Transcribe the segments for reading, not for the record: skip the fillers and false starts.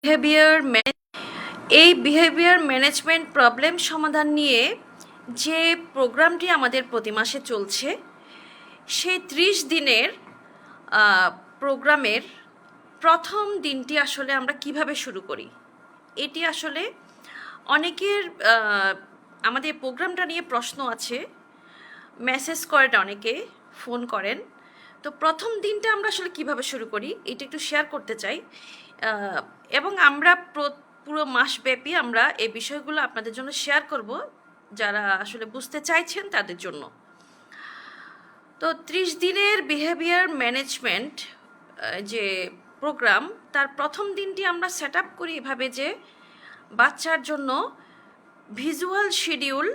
Behaviour management problem সমাধান নিয়ে যে প্রোগ্রামটি আমাদের প্রতি মাসে চলছে, সেই 30 দিনের প্রোগ্রামের প্রথম দিনটি আসলে আমরা কিভাবে শুরু করি। এটি আসলে অনেকের আমাদের প্রোগ্রামটা নিয়ে প্রশ্ন আছে, মেসেজ করেন, অনেকে ফোন করেন। তো প্রথম দিনটা আমরা আসলে কিভাবে শুরু করি এটা একটু শেয়ার করতে চাই, এবং আমরা পুরো মাসব্যাপী আমরা এই বিষয়গুলো আপনাদের জন্য শেয়ার করব, যারা আসলে বুঝতে চাইছেন তাদের জন্য। তো 30 দিনের বিহেভিয়ার ম্যানেজমেন্ট যে প্রোগ্রাম, তার প্রথম দিনটি আমরা সেট আপ করি এভাবে যে বাচ্চার জন্য ভিজুয়াল শিডিউল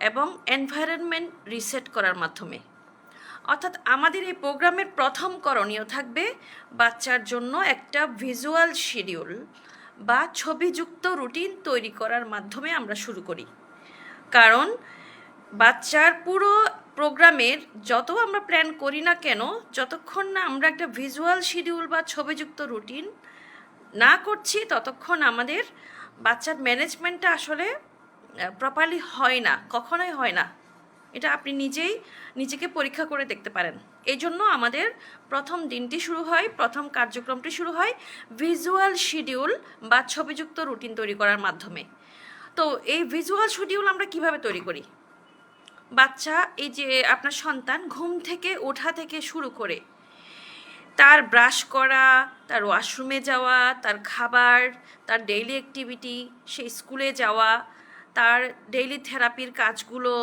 এবং এনভায়রনমেন্ট রিসেট করার মাধ্যমে। অর্থাৎ আমাদের এই প্রোগ্রামের প্রথম করণীয় থাকবে বাচ্চার জন্য একটা ভিজুয়াল শিডিউল বা ছবিযুক্ত রুটিন তৈরি করার মাধ্যমে আমরা শুরু করি। কারণ বাচ্চার পুরো প্রোগ্রামের যত আমরা প্ল্যান করি না কেন, যতক্ষণ না আমরা একটা ভিজুয়াল শিডিউল বা ছবিযুক্ত রুটিন না করছি, ততক্ষণ আমাদের বাচ্চার ম্যানেজমেন্টটা আসলে প্রপারলি হয় না, কখনোই হয় না। এটা আপনি নিজেকে পরীক্ষা করে দেখতে পারেন। এই জন্য আমাদের প্রথম দিনটি শুরু হয়, প্রথম কার্যক্রমটি শুরু হয় ভিজুয়াল শিডিউল বা ছবিযুক্ত রুটিন তৈরি করার মাধ্যমে। তো এই ভিজুয়াল শিডিউল আমরা কিভাবে তৈরি করি? বাচ্চা, এই যে আপনার সন্তান ঘুম থেকে ওঠা থেকে শুরু করে তার ব্রাশ করা, তার ওয়াশরুমে যাওয়া, তার খাবার, তার ডেইলি অ্যাক্টিভিটি, সে স্কুলে যাওয়া, তার ডেইলি থেরাপির কাজগুলো,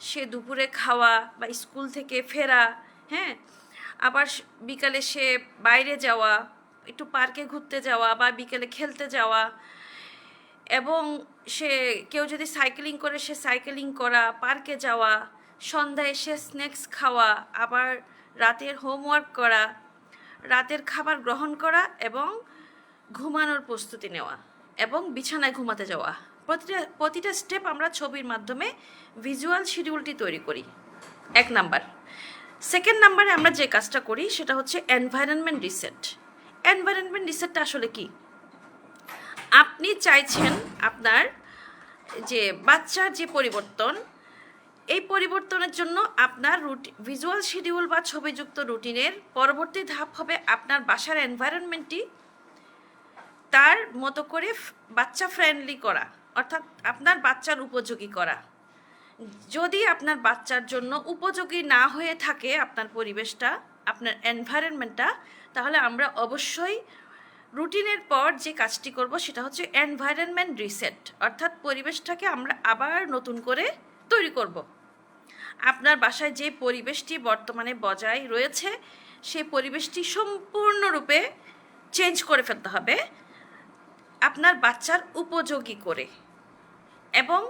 সে দুপুরে খাওয়া বা স্কুল থেকে ফেরা, হ্যাঁ, আবার বিকালে সে বাইরে যাওয়া, একটু পার্কে ঘুরতে যাওয়া বা বিকেলে খেলতে যাওয়া, এবং সে কেউ যদি সাইকেলিং করে সে সাইকেলিং করা, পার্কে যাওয়া, সন্ধ্যায় সে স্ন্যাক্স খাওয়া, আবার রাতের হোমওয়ার্ক করা, রাতের খাবার গ্রহণ করা এবং ঘুমানোর প্রস্তুতি নেওয়া এবং বিছানায় ঘুমাতে যাওয়া। প্রতিটা স্টেপ আমরা ছবির মাধ্যমে ভিজুয়াল শিডিউলটি তৈরি করি, 1 নাম্বার। সেকেন্ড নাম্বারে আমরা যে কাজটা করি সেটা হচ্ছে এনভায়রনমেন্ট রিসেট। এনভায়রনমেন্ট রিসেটটা আসলে কি? আপনি চাইছেন আপনার যে বাচ্চার যে পরিবর্তন, এই পরিবর্তনের জন্য আপনার ভিজুয়াল শিডিউল বা ছবিযুক্ত রুটিনের পরবর্তী ধাপ হবে আপনার বাসার এনভায়রনমেন্টটি তার মতো করে বাচ্চা ফ্রেন্ডলি করা, অর্থাৎ আপনার বাচ্চার উপযোগী করা। যদি আপনার বাচ্চার জন্য উপযোগী না হয়ে থাকে আপনার পরিবেশটা, আপনার এনভায়রনমেন্টটা, তাহলে আমরা অবশ্যই রুটিনের পর যে কাজটি করব সেটা হচ্ছে এনভায়রনমেন্ট রিসেট, অর্থাৎ পরিবেশটাকে আমরা আবার নতুন করে তৈরি করব। আপনার বাসায় যে পরিবেশটি বর্তমানে বজায় রয়েছে সেই পরিবেশটি সম্পূর্ণরূপে চেঞ্জ করে ফেলতে হবে আপনার বাচ্চার উপযোগী করে, এবং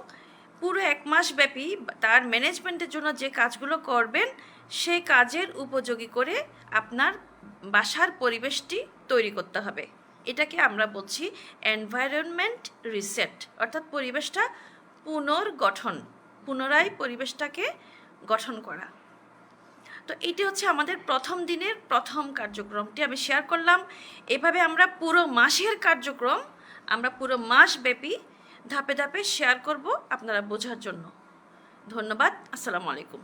পুরো 1 মাস ব্যাপী তার ম্যানেজমেন্টের জন্য যে কাজগুলো করবেন সেই কাজের উপযোগী করে আপনার বাসার পরিবেশটি তৈরি করতে হবে। এটাকে আমরা বলছি এনভায়রনমেন্ট রিসেট, অর্থাৎ পরিবেশটা পুনরায় পরিবেশটাকে গঠন করা। তো এটি হচ্ছে আমাদের প্রথম দিনের প্রথম কার্যক্রমটি আমি শেয়ার করলাম। এভাবে আমরা পুরো মাসের কার্যক্রম আমরা পুরো মাসব্যাপী ধাপে ধাপে শেয়ার করব আপনারা বোঝার জন্য। ধন্যবাদ। আসসালামু আলাইকুম।